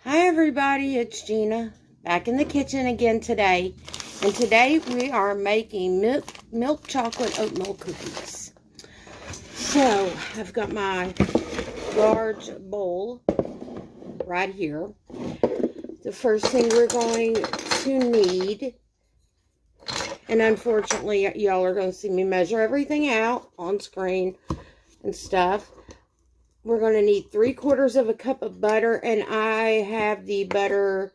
Hi everybody, it's Gina, back in the kitchen again today. And today we are making milk chocolate oatmeal cookies. So, I've got my large bowl right here. The first thing we're going to need, and unfortunately y'all are going to see me measure everything out on screen and stuff. We're going to need 3/4 of a cup of butter, and I have the butter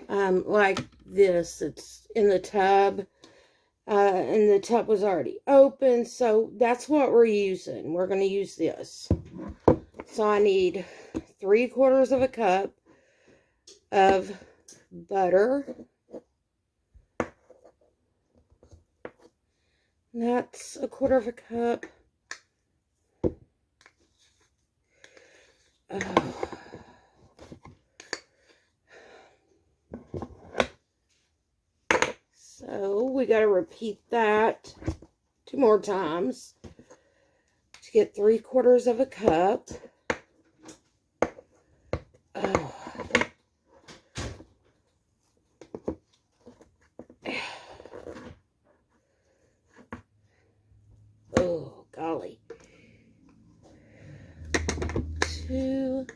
like this. It's in the tub, and the tub was already open, so that's what we're using. We're going to use this. So I need 3/4 of a cup of butter. That's 1/4 of a cup. So we got to repeat that 2 more times to get 3/4 of a cup. Oh, golly. 2.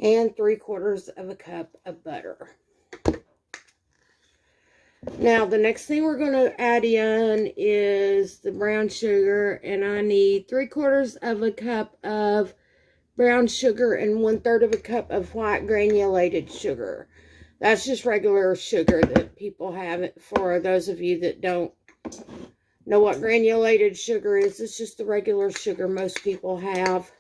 And 3/4 of a cup of butter. Now, the next thing we're going to add in is the brown sugar, and I need 3/4 of a cup of brown sugar and 1/3 of a cup of white granulated sugar. That's just regular sugar that people have. For those of you that don't know what granulated sugar is, it's just the regular sugar most people have.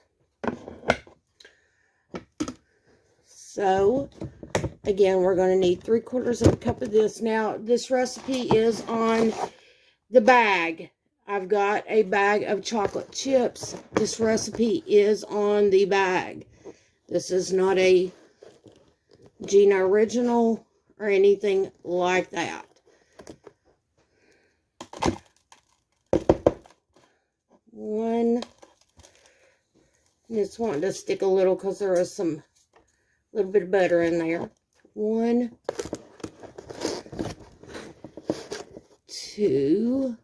So, again, we're going to need 3/4 of a cup of this. Now, this recipe is on the bag. I've got a bag of chocolate chips. This recipe is on the bag. This is not a Gina original or anything like that. One. And it's wanting to stick a little because there is some little bit of butter in there. 1, 2,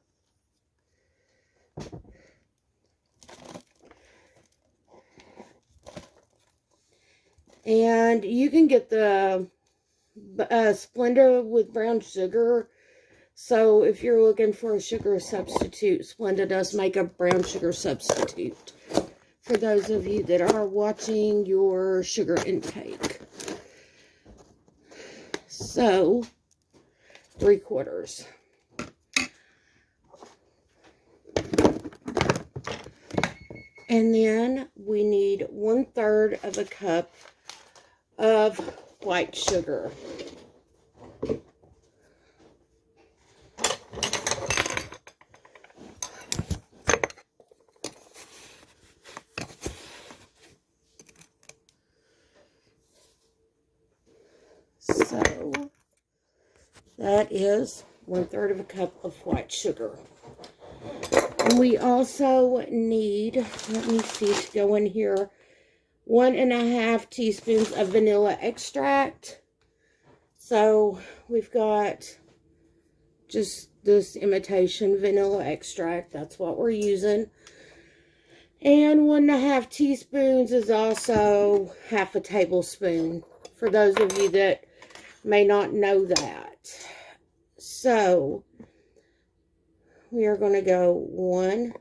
and you can get the Splenda with brown sugar. So if you're looking for a sugar substitute, Splenda does make a brown sugar substitute for those of you that are watching your sugar intake. So, 3/4. And then we need 1/3 of a cup of white sugar. So, that is 1/3 of a cup of white sugar. And we also need, let me see to go in here, 1½ teaspoons of vanilla extract. So, we've got just this imitation vanilla extract. That's what we're using. And 1½ teaspoons is also 1/2 tablespoon, for those of you that may not know that. So, we are going to go 1,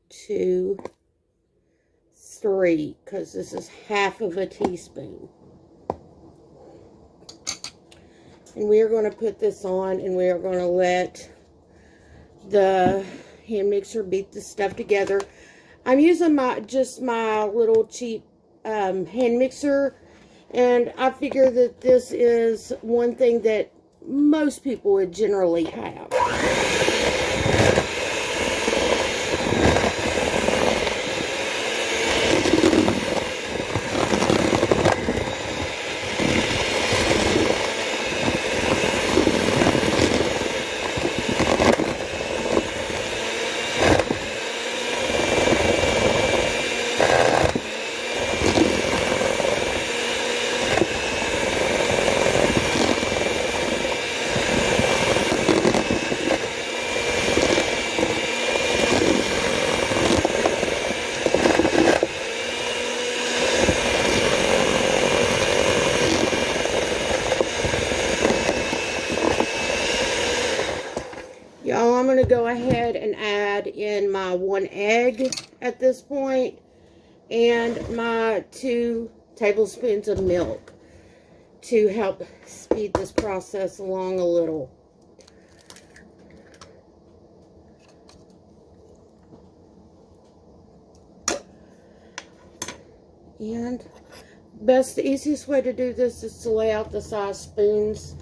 2, 3, because this is 1/2 teaspoon. And we are going to put this on, and we are going to let the hand mixer beat this stuff together. I'm using just my little cheap hand mixer, and I figure that this is one thing that most people would generally have. to go ahead and add in my 1 egg at this point and my 2 tablespoons of milk to help speed this process along a little. And the easiest way to do this is to lay out the size spoons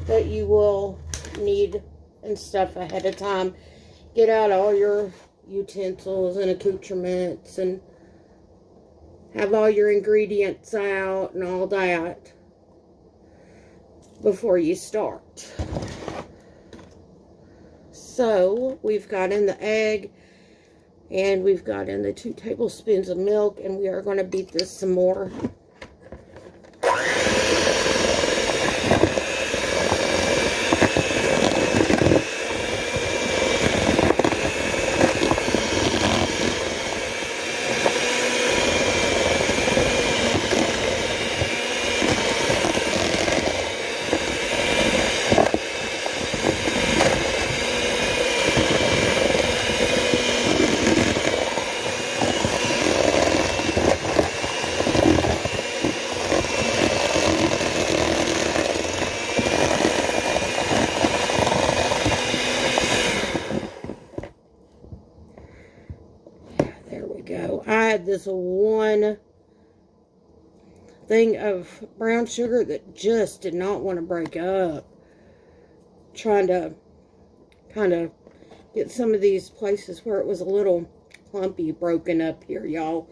that you will need and stuff ahead of time. Get out all your utensils and accoutrements and have all your ingredients out and all that before you start. So we've got in the egg and we've got in the 2 tablespoons of milk, and we are going to beat this some more. I had this 1 thing of brown sugar that just did not want to break up. Trying to kind of get some of these places where it was a little clumpy broken up here, y'all.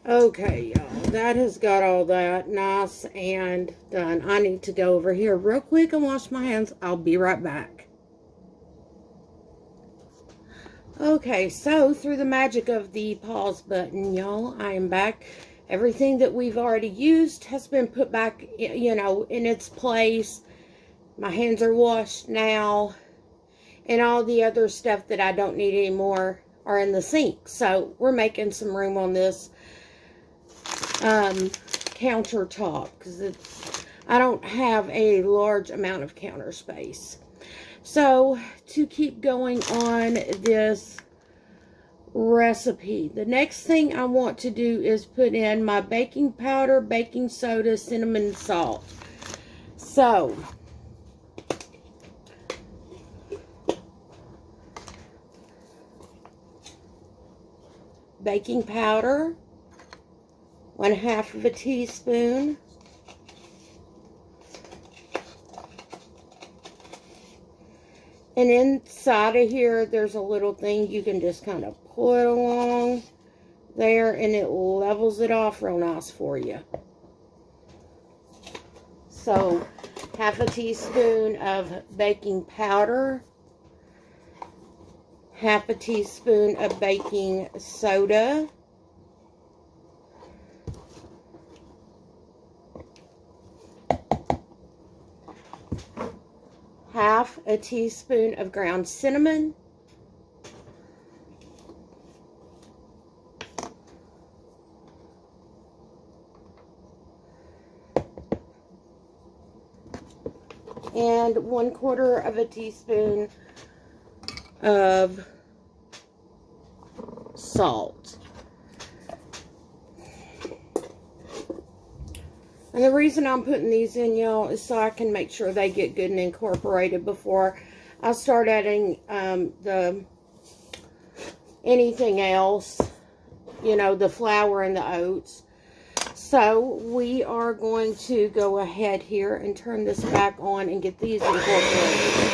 Okay, y'all, that has got all that nice and done. I need to go over here real quick and wash my hands. I'll be right back. Okay, so through the magic of the pause button, y'all, I am back. Everything that we've already used has been put back, you know, in its place. My hands are washed now, and all the other stuff that I don't need anymore are in the sink. So we're making some room on this countertop because I don't have a large amount of counter space. So to keep going on this recipe, the next thing I want to do is put in my baking powder, baking soda, cinnamon, salt. So baking powder, 1/2 of a teaspoon. And inside of here, there's a little thing you can just kind of pull it along there, and it levels it off real nice for you. So, 1/2 a teaspoon of baking powder, 1/2 a teaspoon of baking soda, 1/2 a teaspoon of ground cinnamon, and 1/4 of a teaspoon of salt. And the reason I'm putting these in, y'all, is so I can make sure they get good and incorporated before I start adding anything else, you know, the flour and the oats. So we are going to go ahead here and turn this back on and get these incorporated.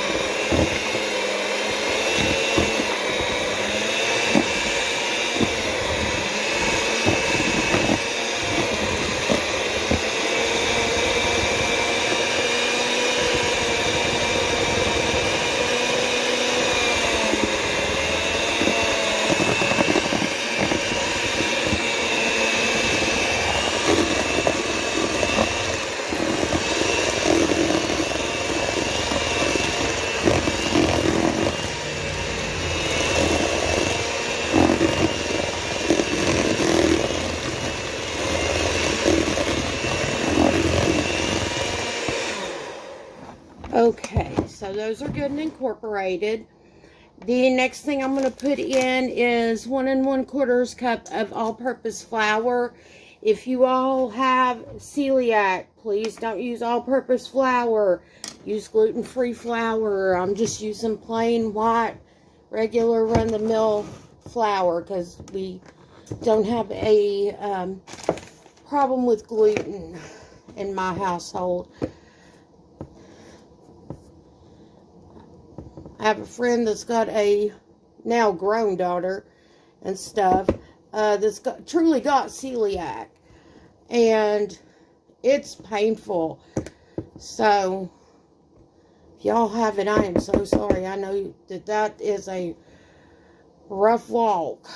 Okay, so those are good and incorporated. The next thing I'm going to put in is 1 1/4 cup of all-purpose flour. If you all have celiac, please don't use all-purpose flour. Use gluten-free flour. I'm just using plain white, regular run-the-mill flour because we don't have a problem with gluten in my household. I have a friend that's got a now grown daughter and stuff that's truly got celiac, and it's painful. So if y'all have it, I am so sorry. I know that is a rough walk.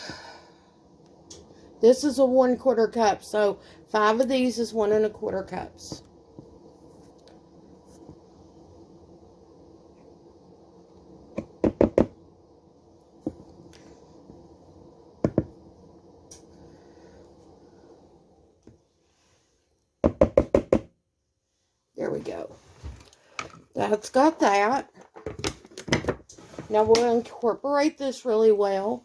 This is a 1/4 cup, so 5 of these is 1 1/4 cups. There we go. That's got that. Now we'll incorporate this really well.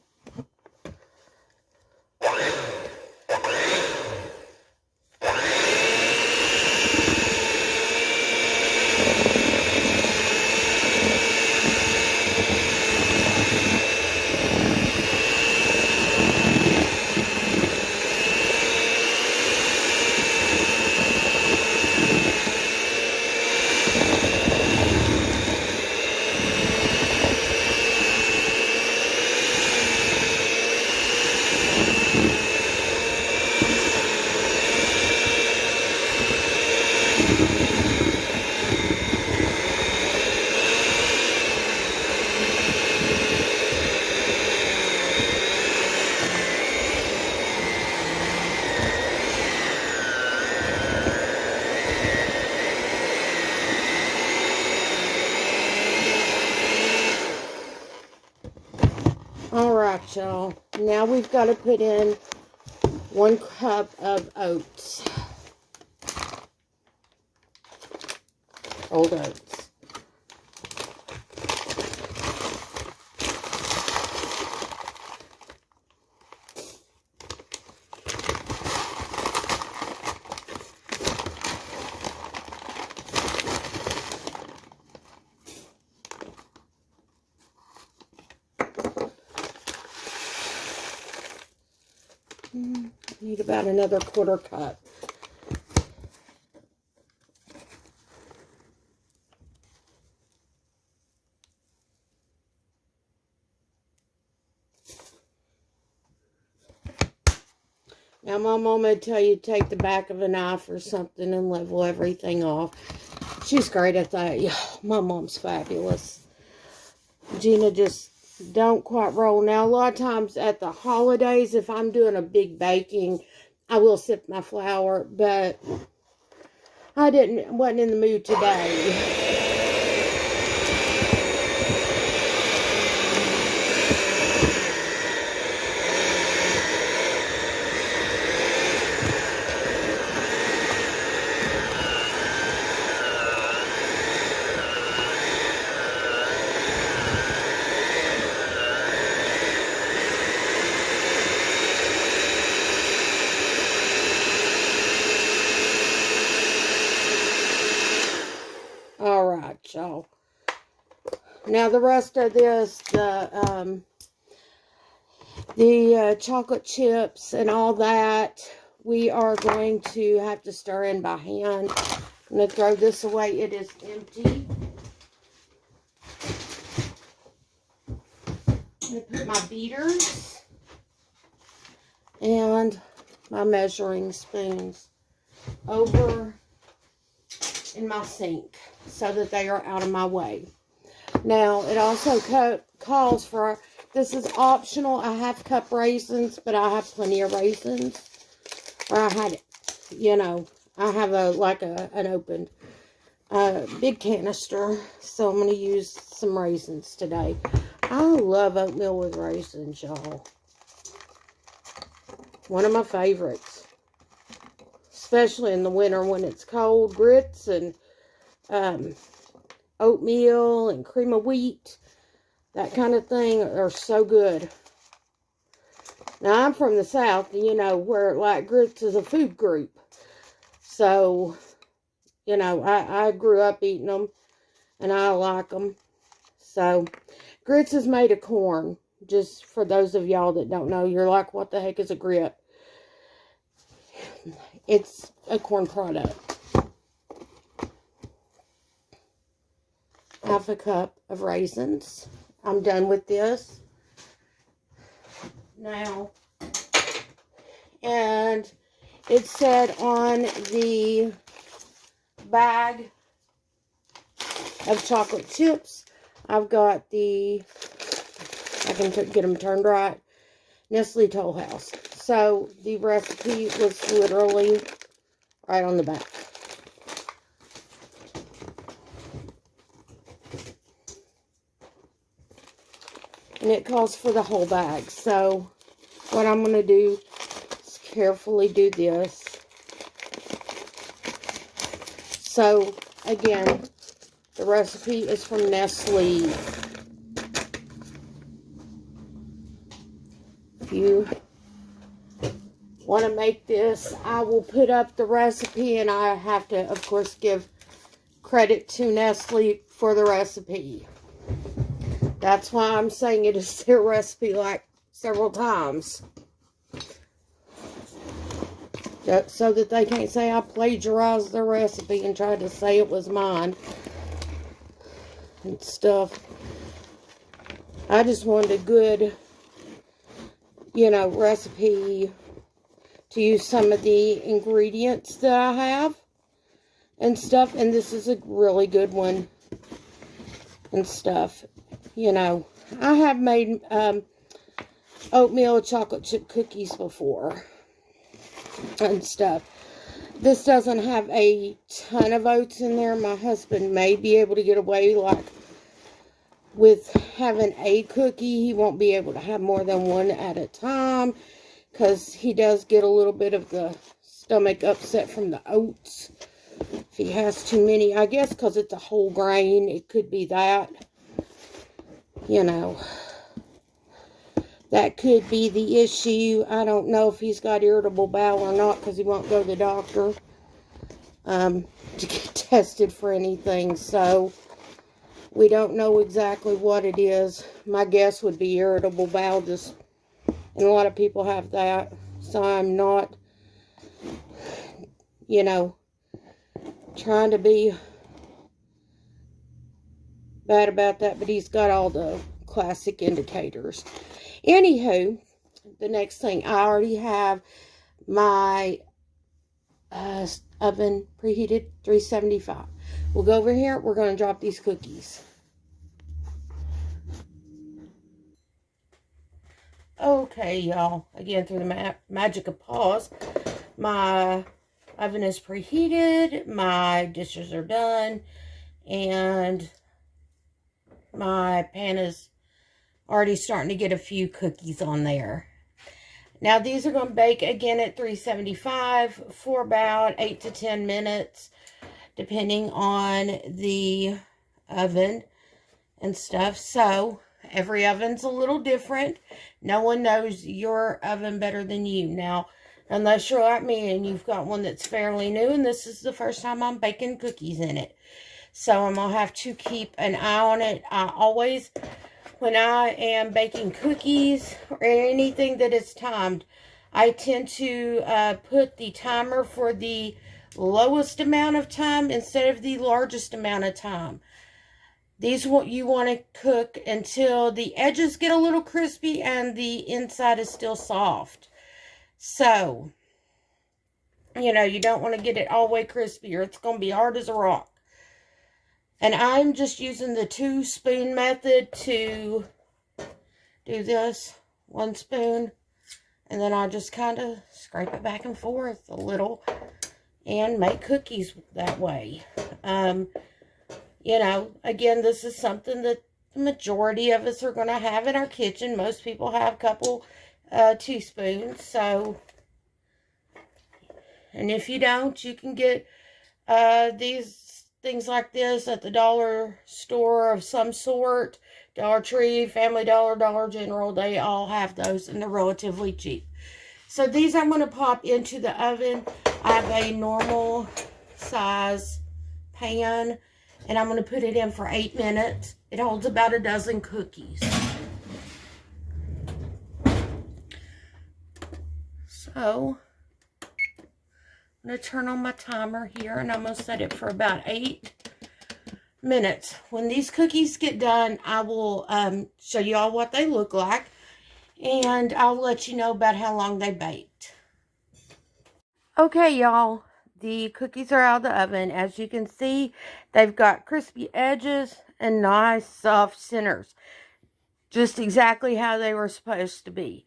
Alright, y'all. Now we've got to put in 1 cup of oats. Old oats. Need about another 1/4 cup. Now, my mom would tell you to take the back of a knife or something and level everything off. She's great at that. Yeah, my mom's fabulous. Gina just don't quite roll. Now, a lot of times at the holidays, if I'm doing a big baking, I will sip my flour, but I wasn't in the mood today. Alright, y'all. Now the rest of this, the chocolate chips and all that, we are going to have to stir in by hand. I'm going to throw this away. It is empty. I'm going to put my beaters and my measuring spoons over in my sink so that they are out of my way. Now, it also calls for, this is optional, a 1/2 cup raisins, but I have plenty of raisins. Or I had, you know, I have an opened big canister, so I'm going to use some raisins today. I love oatmeal with raisins, y'all. One of my favorites. Especially in the winter when it's cold. Grits and oatmeal and cream of wheat, that kind of thing, are so good. Now, I'm from the South, you know, where, like, grits is a food group. So, you know, I grew up eating them, and I like them. So, grits is made of corn. Just for those of y'all that don't know, you're like, what the heck is a grit? It's a corn product. Half a cup of raisins. I'm done with this now. And it said on the bag of chocolate chips, I've got the, I can get them turned right, Nestle Toll House. So the recipe was literally right on the back. And it calls for the whole bag. So what I'm going to do is carefully do this. So again, the recipe is from Nestle. If you want to make this, I will put up the recipe, and I have to, of course, give credit to Nestle for the recipe. That's why I'm saying it is their recipe like several times. So that they can't say I plagiarized their recipe and tried to say it was mine and stuff. I just wanted a good, you know, recipe to use some of the ingredients that I have and stuff. And this is a really good one and stuff. You know, I have made oatmeal chocolate chip cookies before and stuff. This doesn't have a ton of oats in there. My husband may be able to get away like with having a cookie. He won't be able to have more than one at a time because he does get a little bit of the stomach upset from the oats if he has too many. I guess because it's a whole grain, it could be that. You know, that could be the issue. I don't know if he's got irritable bowel or not because he won't go to the doctor to get tested for anything. So, we don't know exactly what it is. My guess would be irritable bowel, and a lot of people have that. So, I'm not, you know, trying to be bad about that, but he's got all the classic indicators. Anywho, the next thing, I already have my oven preheated 375. We'll go over here. We're going to drop these cookies. Okay, y'all. Again, through the magic of pause, my oven is preheated. My dishes are done. And my pan is already starting to get a few cookies on there. Now, these are going to bake again at 375 for about 8 to 10 minutes, depending on the oven and stuff. So, every oven's a little different. No one knows your oven better than you. Now, unless you're like me and you've got one that's fairly new, and this is the first time I'm baking cookies in it. So, I'm going to have to keep an eye on it. I always, when I am baking cookies or anything that is timed, I tend to put the timer for the lowest amount of time instead of the largest amount of time. These you want to cook until the edges get a little crispy and the inside is still soft. So, you know, you don't want to get it all the way crispy or it's going to be hard as a rock. And I'm just using the 2-spoon method to do this. 1 spoon. And then I just kind of scrape it back and forth a little. And make cookies that way. You know, again, this is something that the majority of us are going to have in our kitchen. Most people have a couple teaspoons. So, and if you don't, you can get these things like this at the dollar store of some sort. Dollar Tree, Family Dollar, Dollar General, they all have those and they're relatively cheap. So these I'm going to pop into the oven. I have a normal size pan and I'm going to put it in for 8 minutes. It holds about a dozen cookies. So I'm going to turn on my timer here and I'm going to set it for about 8 minutes. When these cookies get done, I will show you all what they look like. And I'll let you know about how long they baked. Okay, y'all. The cookies are out of the oven. As you can see, they've got crispy edges and nice soft centers. Just exactly how they were supposed to be.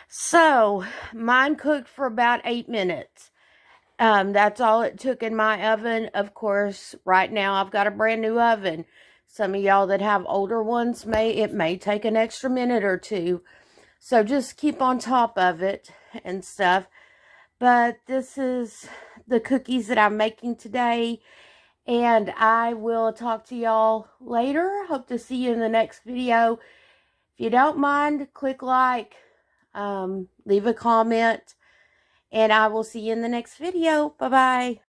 So, mine cooked for about 8 minutes. That's all it took in my oven. Of course, right now I've got a brand new oven. Some of y'all that have older ones, it may take an extra minute or two. So just keep on top of it and stuff. But this is the cookies that I'm making today. And I will talk to y'all later. Hope to see you in the next video. If you don't mind, click like, leave a comment. And I will see you in the next video. Bye-bye.